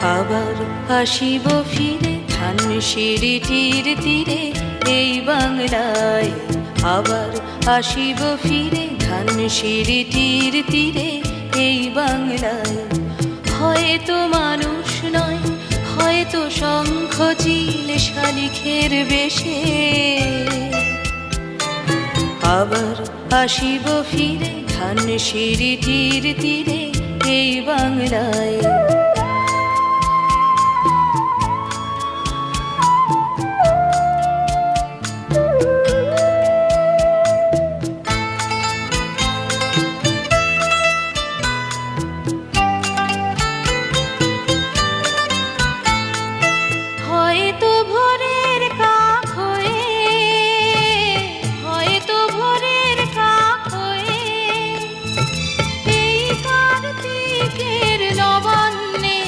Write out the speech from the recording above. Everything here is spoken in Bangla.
আবার আসিব ফিরে ধানসিঁড়িটির তীরে এই বাংলায়। আবার আসিব ফিরে ধানসিঁড়িটির তীরে এই বাংলায়। হয়তো মানুষ নয়, হয়তো শঙ্খ চিল শালিখের বেশে। আবার আসিব ফিরে ধানসিঁড়িটির তীরে এই বাংলায়।